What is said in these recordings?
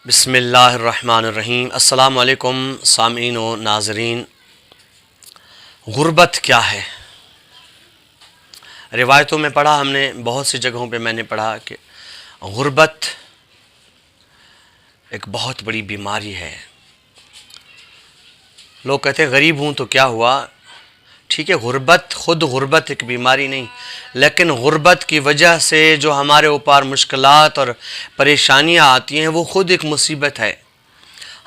بسم اللہ الرحمن الرحیم۔ السلام علیکم سامعین و ناظرین۔ غربت کیا ہے؟ روایتوں میں پڑھا ہم نے، بہت سی جگہوں پہ میں نے پڑھا کہ غربت ایک بہت بڑی بیماری ہے۔ لوگ کہتے ہیں غریب ہوں تو کیا ہوا؟ ٹھیک ہے، غربت ایک بیماری نہیں، لیکن غربت کی وجہ سے جو ہمارے اوپر مشکلات اور پریشانیاں آتی ہیں وہ خود ایک مصیبت ہے۔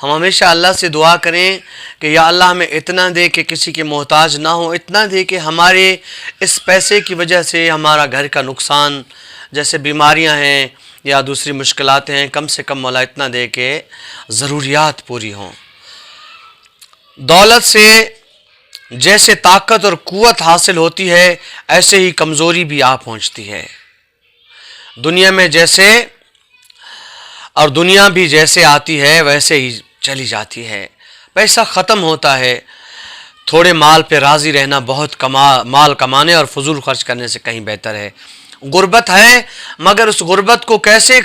ہم ہمیشہ اللہ سے دعا کریں کہ یا اللہ ہمیں اتنا دے کہ کسی کے محتاج نہ ہو، اتنا دے کہ ہمارے اس پیسے کی وجہ سے ہمارا گھر کا نقصان جیسے بیماریاں ہیں یا دوسری مشکلات ہیں، کم سے کم مولا اتنا دے کہ ضروریات پوری ہوں۔ دولت سے جیسے طاقت اور قوت حاصل ہوتی ہے ایسے ہی کمزوری بھی آ پہنچتی ہے۔ دنیا میں جیسے اور دنیا بھی جیسے آتی ہے ویسے ہی چلی جاتی ہے۔ پیسہ ختم ہوتا ہے۔ تھوڑے مال پہ راضی رہنا بہت مال کمانے اور فضول خرچ کرنے سے کہیں بہتر ہے۔ غربت ہے، مگر اس غربت کو کیسے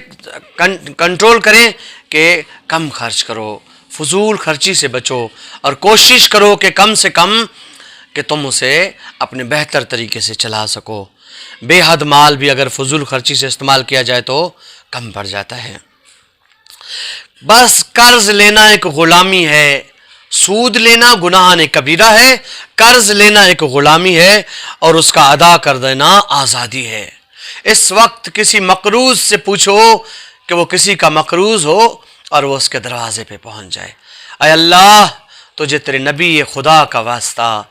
کنٹرول کریں کہ کم خرچ کرو، فضول خرچی سے بچو اور کوشش کرو کہ کم سے کم کہ تم اسے اپنے بہتر طریقے سے چلا سکو۔ بے حد مال بھی اگر فضول خرچی سے استعمال کیا جائے تو کم پڑ جاتا ہے۔ بس قرض لینا ایک غلامی ہے، سود لینا گناہ کبیرہ ہے، قرض لینا ایک غلامی ہے اور اس کا ادا کر دینا آزادی ہے۔ اس وقت کسی مقروض سے پوچھو کہ وہ کسی کا مقروض ہو اور وہ اس کے دروازے پہ پہنچ جائے، اے اللہ تجھے تیرے نبی خدا کا واسطہ،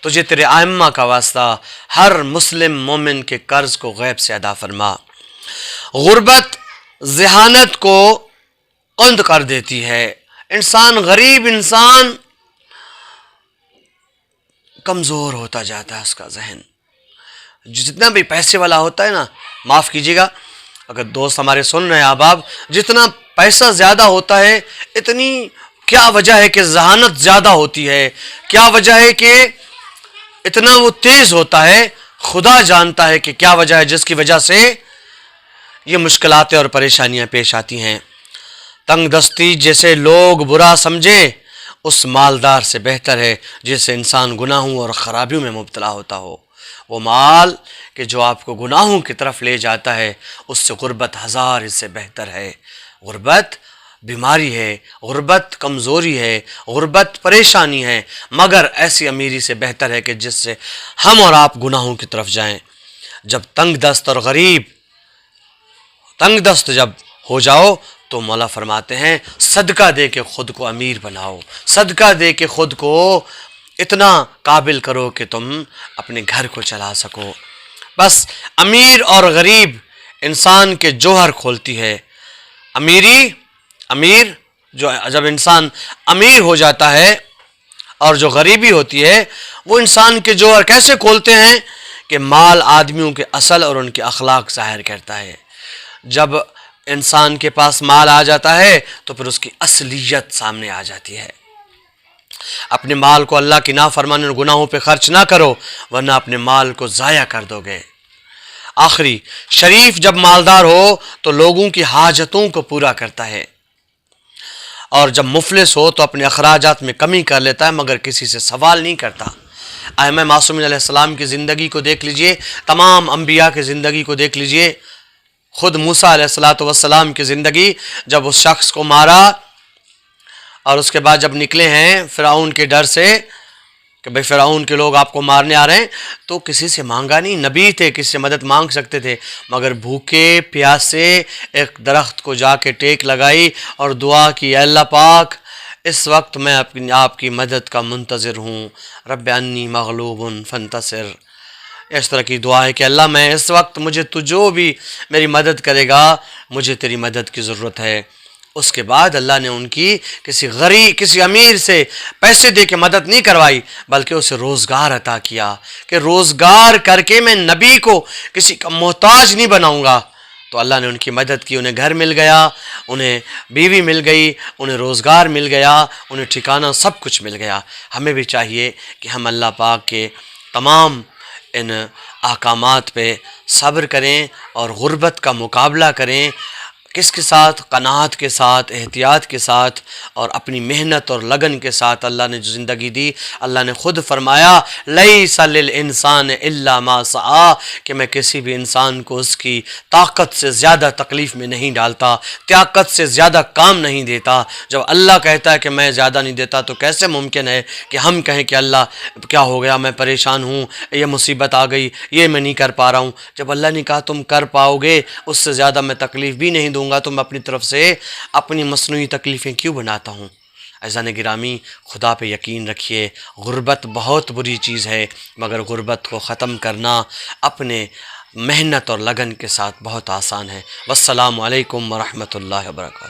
تجھے تیرے ائمہ کا واسطہ ہر مسلم مومن کے قرض کو غیب سے ادا فرما۔ غربت ذہانت کو کند کر دیتی ہے۔ غریب انسان کمزور ہوتا جاتا ہے، اس کا ذہن جتنا بھی پیسے والا ہوتا ہے نا، معاف کیجیے گا اگر دوست ہمارے سن رہے ہیں احباب، جتنا پیسہ زیادہ ہوتا ہے اتنی کیا وجہ ہے کہ ذہانت زیادہ ہوتی ہے، کیا وجہ ہے کہ اتنا وہ تیز ہوتا ہے، خدا جانتا ہے کہ کیا وجہ ہے جس کی وجہ سے یہ مشکلات اور پریشانیاں پیش آتی ہیں۔ تنگ دستی جیسے لوگ برا سمجھے اس مالدار سے بہتر ہے جسے انسان گناہوں اور خرابیوں میں مبتلا ہوتا ہو۔ وہ مال کہ جو آپ کو گناہوں کی طرف لے جاتا ہے اس سے غربت ہزار اس سے بہتر ہے۔ غربت بیماری ہے، غربت کمزوری ہے، غربت پریشانی ہے، مگر ایسی امیری سے بہتر ہے کہ جس سے ہم اور آپ گناہوں کی طرف جائیں۔ جب تنگ دست جب ہو جاؤ تو مولا فرماتے ہیں صدقہ دے کے خود کو امیر بناؤ، صدقہ دے کے خود کو اتنا قابل کرو کہ تم اپنے گھر کو چلا سکو۔ بس امیر اور غریب انسان کے جوہر کھولتی ہے۔ جب انسان امیر ہو جاتا ہے اور جو غریبی ہوتی ہے وہ انسان کے جوہر کیسے کھولتے ہیں کہ مال آدمیوں کے اصل اور ان کے اخلاق ظاہر کرتا ہے۔ جب انسان کے پاس مال آ جاتا ہے تو پھر اس کی اصلیت سامنے آ جاتی ہے۔ اپنے مال کو اللہ کی نافرمانی اور گناہوں پہ خرچ نہ کرو ورنہ اپنے مال کو ضائع کر دو گے۔ آخری شریف جب مالدار ہو تو لوگوں کی حاجتوں کو پورا کرتا ہے، اور جب مفلس ہو تو اپنے اخراجات میں کمی کر لیتا ہے مگر کسی سے سوال نہیں کرتا۔ ائمہ معصومین علیہ السلام کی زندگی کو دیکھ لیجئے، تمام انبیاء کی زندگی کو دیکھ لیجئے، خود موسیٰ علیہ السلام کی زندگی، جب اس شخص کو مارا اور اس کے بعد جب نکلے ہیں فرعون کے ڈر سے کہ بھئی فرعون کے لوگ آپ کو مارنے آ رہے ہیں، تو کسی سے مانگا نہیں، نبی تھے کسی سے مدد مانگ سکتے تھے، مگر بھوکے پیاسے ایک درخت کو جا کے ٹیک لگائی اور دعا کی، اے اللہ پاک اس وقت میں آپ کی مدد کا منتظر ہوں، رب انی مغلوب فانتصر۔ اس طرح کی دعا ہے کہ اللہ میں اس وقت مجھے تو جو بھی میری مدد کرے گا مجھے تیری مدد کی ضرورت ہے۔ اس کے بعد اللہ نے ان کی کسی امیر سے پیسے دے کے مدد نہیں کروائی بلکہ اسے روزگار عطا کیا کہ روزگار کر کے میں نبی کو کسی کا محتاج نہیں بناؤں گا۔ تو اللہ نے ان کی مدد کی، انہیں گھر مل گیا، انہیں بیوی مل گئی، انہیں روزگار مل گیا، انہیں ٹھکانہ سب کچھ مل گیا۔ ہمیں بھی چاہیے کہ ہم اللہ پاک کے تمام ان احکامات پہ صبر کریں اور غربت کا مقابلہ کریں، کس کے ساتھ؟ قناعت کے ساتھ، احتیاط کے ساتھ، اور اپنی محنت اور لگن کے ساتھ اللہ نے جو زندگی دی، اللہ نے خود فرمایا لیس للانسان الا ما سعی، کہ میں کسی بھی انسان کو اس کی طاقت سے زیادہ تکلیف میں نہیں ڈالتا، طاقت سے زیادہ کام نہیں دیتا۔ جب اللہ کہتا ہے کہ میں زیادہ نہیں دیتا تو کیسے ممکن ہے کہ ہم کہیں کہ اللہ کیا ہو گیا، میں پریشان ہوں، یہ مصیبت آ گئی، یہ میں نہیں کر پا رہا ہوں۔ جب اللہ نے کہا تم کر پاؤ گے، اس سے زیادہ میں تکلیف بھی نہیں دوں گا، تو میں اپنی طرف سے اپنی مصنوعی تکلیفیں کیوں بناتا ہوں؟ عزیزان گرامی، خدا پہ یقین رکھیے، غربت بہت بری چیز ہے، مگر غربت کو ختم کرنا اپنے محنت اور لگن کے ساتھ بہت آسان ہے۔ والسلام علیکم ورحمۃ اللہ وبرکاتہ۔